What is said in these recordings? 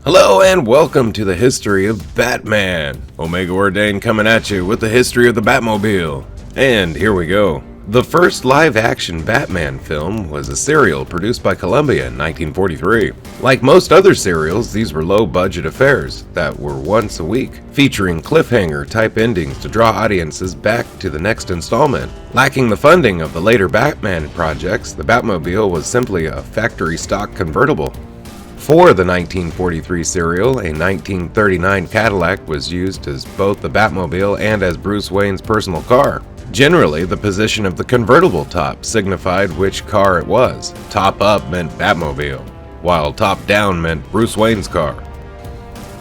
Hello and welcome to the history of Batman. Omega Ordain coming at you with the history of the Batmobile. And here we go. The first live-action Batman film was a serial produced by Columbia in 1943. Like most other serials, these were low-budget affairs that were once a week, featuring cliffhanger-type endings to draw audiences back to the next installment. Lacking the funding of the later Batman projects, the Batmobile was simply a factory-stock convertible. For the 1943 serial, a 1939 Cadillac was used as both the Batmobile and as Bruce Wayne's personal car. Generally, the position of the convertible top signified which car it was. Top up meant Batmobile, while top down meant Bruce Wayne's car.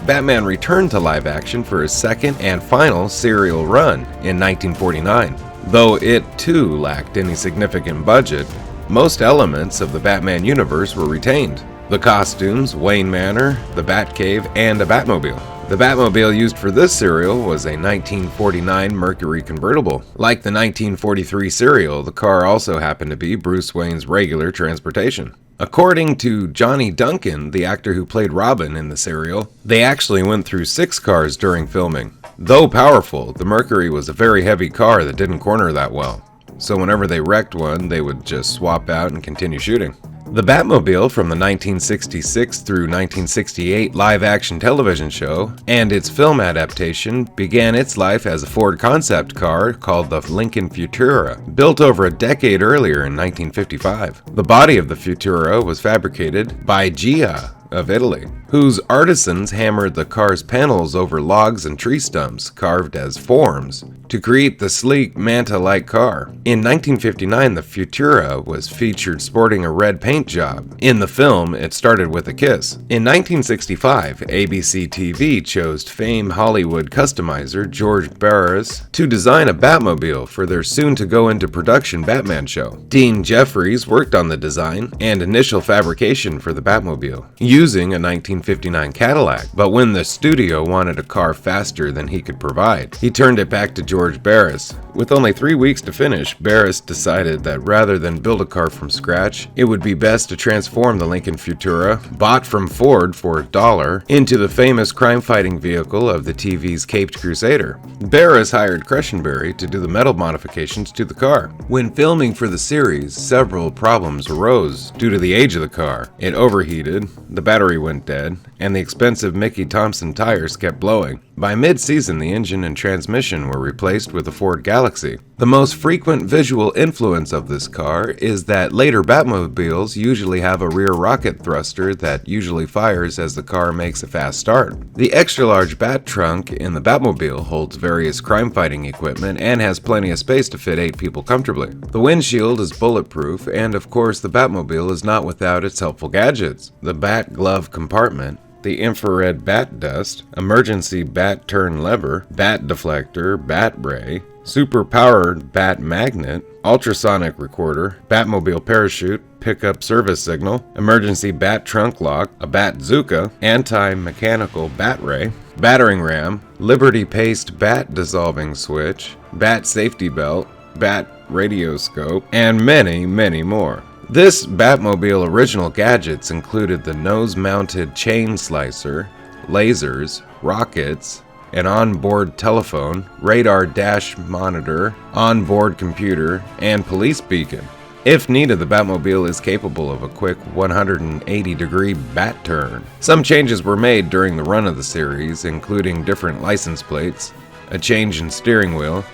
Batman returned to live action for his second and final serial run in 1949. Though it too lacked any significant budget, most elements of the Batman universe were retained. The costumes, Wayne Manor, the Batcave, and a Batmobile. The Batmobile used for this serial was a 1949 Mercury convertible. Like the 1943 serial, the car also happened to be Bruce Wayne's regular transportation. According to Johnny Duncan, the actor who played Robin in the serial, they actually went through 6 cars during filming. Though powerful, the Mercury was a very heavy car that didn't corner that well. So whenever they wrecked one, they would just swap out and continue shooting. The Batmobile from the 1966 through 1968 live-action television show and its film adaptation began its life as a Ford concept car called the Lincoln Futura, built over a decade earlier in 1955. The body of the Futura was fabricated by Gia of Italy, whose artisans hammered the car's panels over logs and tree stumps carved as forms to create the sleek Manta-like car. In 1959, the Futura was featured sporting a red paint job. In the film, it started with a kiss. In 1965, ABC TV chose famed Hollywood customizer George Barris to design a Batmobile for their soon-to-go-into-production Batman show. Dean Jeffries worked on the design and initial fabrication for the Batmobile, using a 1959 Cadillac, but when the studio wanted a car faster than he could provide, he turned it back to George Barris. With only 3 weeks to finish, Barris decided that rather than build a car from scratch, it would be best to transform the Lincoln Futura, bought from Ford for $1, into the famous crime-fighting vehicle of the TV's Caped Crusader. Barris hired Crescenberry to do the metal modifications to the car. When filming for the series, several problems arose due to the age of the car. It overheated, the battery went dead, and the expensive Mickey Thompson tires kept blowing. By mid-season, the engine and transmission were replaced with a Ford Galaxy. The most frequent visual influence of this car is that later Batmobiles usually have a rear rocket thruster that usually fires as the car makes a fast start. The extra-large Bat trunk in the Batmobile holds various crime-fighting equipment and has plenty of space to fit 8 people comfortably. The windshield is bulletproof, and of course the Batmobile is not without its helpful gadgets. The Bat glove compartment, the infrared bat dust, emergency bat turn lever, bat deflector, bat ray, super-powered bat magnet, ultrasonic recorder, Batmobile parachute, pickup service signal, emergency bat trunk lock, a bazooka, anti-mechanical bat ray, battering ram, Liberty paste bat dissolving switch, bat safety belt, bat radioscope, and many, many more. This Batmobile original gadgets included the nose-mounted chain slicer, lasers, rockets, an onboard telephone, radar dash monitor, onboard computer, and police beacon. If needed, the Batmobile is capable of a quick 180-degree bat turn. Some changes were made during the run of the series, including different license plates, a change in steering wheel,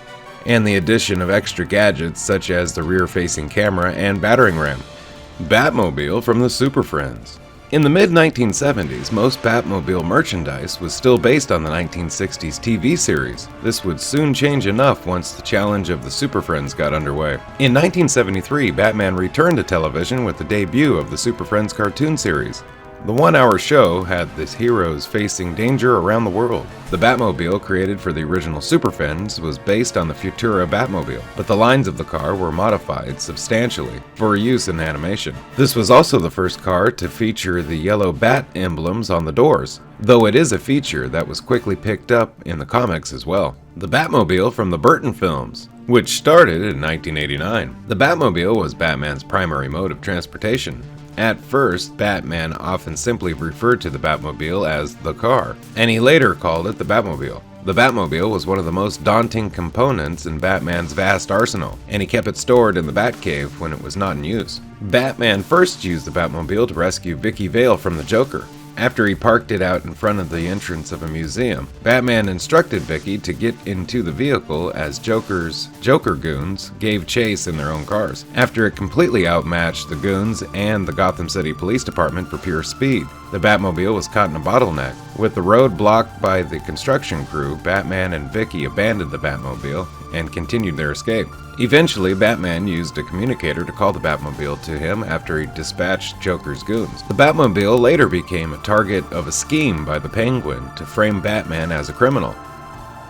and the addition of extra gadgets such as the rear-facing camera and battering ram. Batmobile from the Super Friends. In the mid-1970s, most Batmobile merchandise was still based on the 1960s TV series. This would soon change enough once the challenge of the Super Friends got underway. In 1973, Batman returned to television with the debut of the Super Friends cartoon series. The 1-hour show had the heroes facing danger around the world. The Batmobile created for the original Super Friends was based on the Futura Batmobile, but the lines of the car were modified substantially for use in animation. This was also the first car to feature the yellow bat emblems on the doors, though it is a feature that was quickly picked up in the comics as well. The Batmobile from the Burton films, which started in 1989. The Batmobile was Batman's primary mode of transportation. At first, Batman often simply referred to the Batmobile as the car, and he later called it the Batmobile. The Batmobile was one of the most daunting components in Batman's vast arsenal, and he kept it stored in the Batcave when it was not in use. Batman first used the Batmobile to rescue Vicky Vale from the Joker. After he parked it out in front of the entrance of a museum, Batman instructed Vicky to get into the vehicle as Joker's Joker goons gave chase in their own cars, after it completely outmatched the goons and the Gotham City Police Department for pure speed. The Batmobile was caught in a bottleneck. With the road blocked by the construction crew, Batman and Vicky abandoned the Batmobile and continued their escape. Eventually, Batman used a communicator to call the Batmobile to him after he dispatched Joker's goons. The Batmobile later became a target of a scheme by the Penguin to frame Batman as a criminal.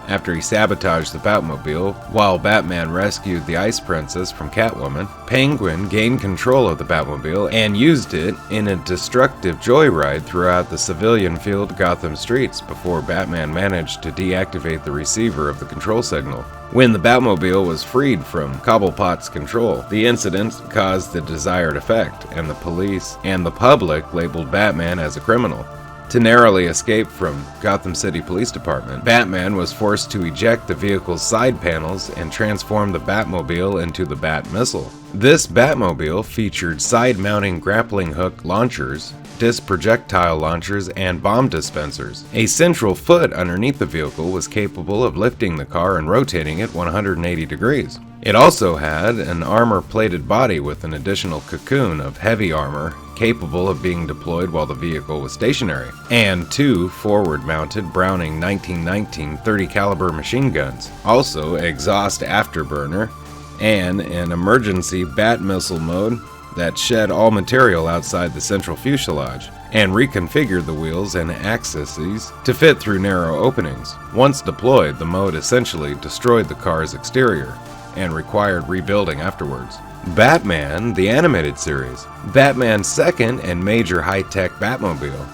After he sabotaged the Batmobile while Batman rescued the Ice Princess from Catwoman, Penguin gained control of the Batmobile and used it in a destructive joyride throughout the civilian-filled Gotham streets before Batman managed to deactivate the receiver of the control signal. When the Batmobile was freed from Cobblepot's control, the incident caused the desired effect, and the police and the public labeled Batman as a criminal. To narrowly escape from Gotham City Police Department, Batman was forced to eject the vehicle's side panels and transform the Batmobile into the Bat-Missile. This Batmobile featured side-mounting grappling hook launchers, disc projectile launchers, and bomb dispensers. A central foot underneath the vehicle was capable of lifting the car and rotating it 180 degrees. It also had an armor-plated body with an additional cocoon of heavy armor capable of being deployed while the vehicle was stationary, and 2 forward-mounted Browning 1919 30 caliber machine guns, also exhaust afterburner, and an emergency bat missile mode that shed all material outside the central fuselage, and reconfigured the wheels and axes to fit through narrow openings. Once deployed, the mode essentially destroyed the car's exterior and required rebuilding afterwards. Batman, the animated series, Batman's second and major high-tech Batmobile.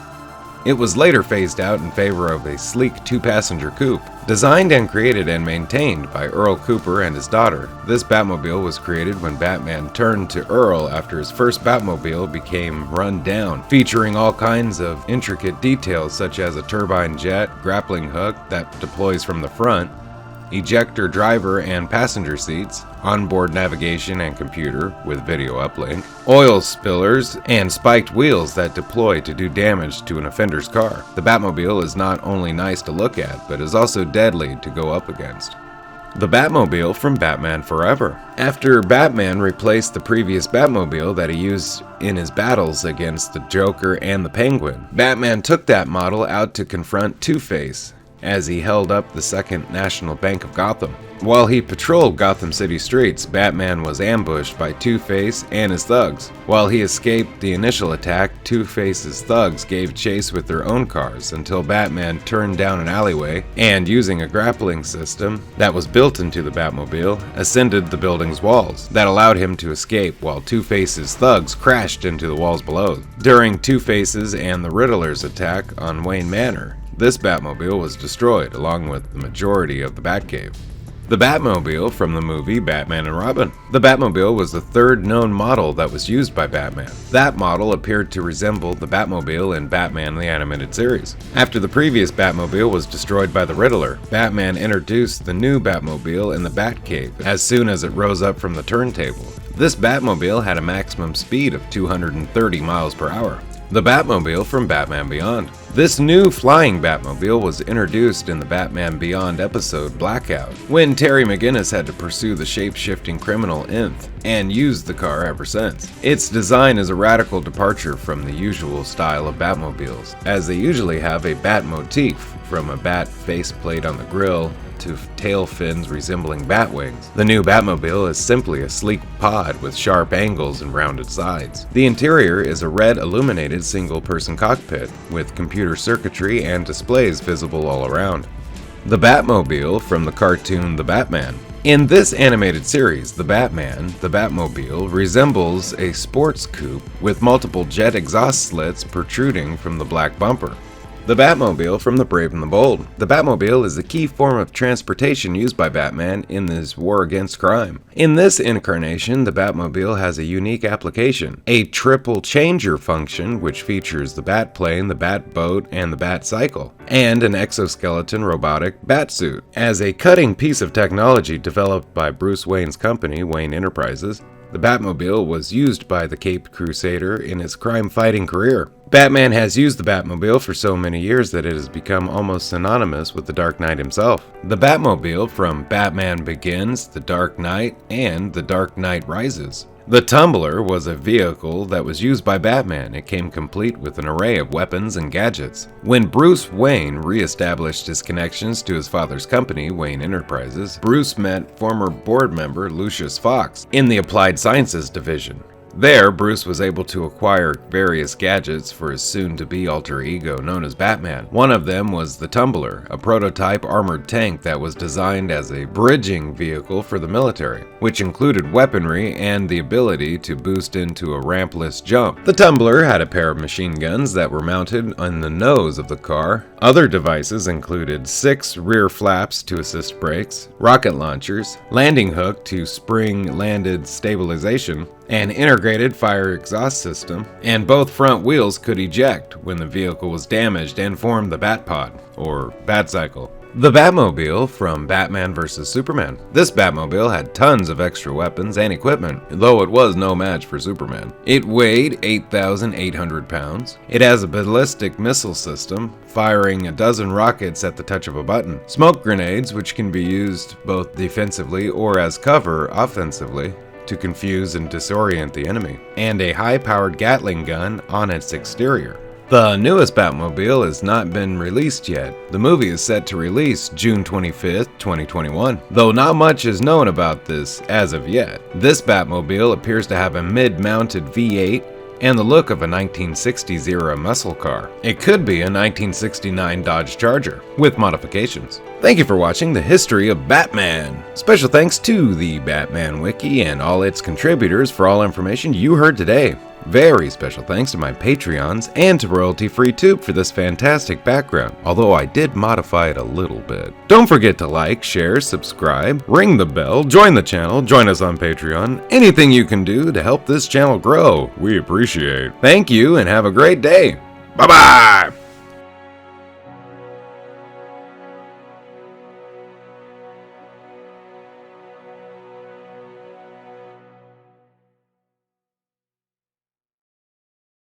It was later phased out in favor of a sleek 2-passenger coupe. Designed and created and maintained by Earl Cooper and his daughter, this Batmobile was created when Batman turned to Earl after his first Batmobile became run down, featuring all kinds of intricate details such as a turbine jet, grappling hook that deploys from the front, ejector driver and passenger seats, onboard navigation and computer with video uplink, oil spillers, and spiked wheels that deploy to do damage to an offender's car. The Batmobile is not only nice to look at, but is also deadly to go up against. The Batmobile from Batman Forever. After Batman replaced the previous Batmobile that he used in his battles against the Joker and the Penguin, Batman took that model out to confront Two-Face as he held up the Second National Bank of Gotham. While he patrolled Gotham City streets, Batman was ambushed by Two-Face and his thugs. While he escaped the initial attack, Two-Face's thugs gave chase with their own cars until Batman turned down an alleyway and, using a grappling system that was built into the Batmobile, ascended the building's walls. That allowed him to escape while Two-Face's thugs crashed into the walls below. During Two-Face's and the Riddler's attack on Wayne Manor, this Batmobile was destroyed along with the majority of the Batcave. The Batmobile from the movie Batman and Robin. The Batmobile was the third known model that was used by Batman. That model appeared to resemble the Batmobile in Batman the Animated Series. After the previous Batmobile was destroyed by the Riddler, Batman introduced the new Batmobile in the Batcave as soon as it rose up from the turntable. This Batmobile had a maximum speed of 230 miles per hour. The Batmobile from Batman Beyond. This new flying Batmobile was introduced in the Batman Beyond episode Blackout, when Terry McGinnis had to pursue the shape-shifting criminal Nth, and used the car ever since. Its design is a radical departure from the usual style of Batmobiles, as they usually have a bat motif, from a bat faceplate on the grille to tail fins resembling bat wings. The new Batmobile is simply a sleek pod with sharp angles and rounded sides. The interior is a red illuminated single-person cockpit with computer circuitry and displays visible all around. The Batmobile from the cartoon The Batman. In this animated series, the Batmobile, resembles a sports coupe with multiple jet exhaust slits protruding from the black bumper. The Batmobile from The Brave and the Bold. The Batmobile is the key form of transportation used by Batman in this war against crime. In this incarnation, the Batmobile has a unique application, a triple changer function which features the Batplane, the Batboat, and the Batcycle, and an exoskeleton robotic Batsuit. As a cutting piece of technology developed by Bruce Wayne's company, Wayne Enterprises, the Batmobile was used by the Caped Crusader in his crime-fighting career. Batman has used the Batmobile for so many years that it has become almost synonymous with the Dark Knight himself. The Batmobile from Batman Begins, The Dark Knight, and The Dark Knight Rises. The tumbler was a vehicle that was used by Batman. It came complete with an array of weapons and gadgets. When Bruce Wayne re-established his connections to his father's company, Wayne Enterprises, Bruce met former board member Lucius Fox in the Applied Sciences division. There, Bruce was able to acquire various gadgets for his soon-to-be alter ego known as Batman. One of them was the Tumbler, a prototype armored tank that was designed as a bridging vehicle for the military, which included weaponry and the ability to boost into a rampless jump. The Tumbler had a pair of machine guns that were mounted on the nose of the car. Other devices included 6 rear flaps to assist brakes, rocket launchers, landing hook to spring-landed stabilization, an integrated fire exhaust system, and both front wheels could eject when the vehicle was damaged and form the Batpod, or Batcycle. The Batmobile from Batman vs. Superman. This Batmobile had tons of extra weapons and equipment, though it was no match for Superman. It weighed 8,800 pounds. It has a ballistic missile system, firing a dozen rockets at the touch of a button, smoke grenades which can be used both defensively or as cover offensively to confuse and disorient the enemy, and a high-powered Gatling gun on its exterior. The newest Batmobile has not been released yet. The movie is set to release June 25th, 2021, though not much is known about this as of yet. This Batmobile appears to have a mid-mounted V8 and the look of a 1960s era muscle car. It could be a 1969 Dodge Charger, with modifications. Thank you for watching the history of Batman. Special thanks to the Batman Wiki and all its contributors for all information you heard today. Very special thanks to my Patreons and to Royalty Free Tube for this fantastic background, although I did modify it a little bit. Don't forget to like, share, subscribe, ring the bell, join the channel, join us on Patreon. Anything you can do to help this channel grow, we appreciate. Thank you and have a great day. Bye-bye!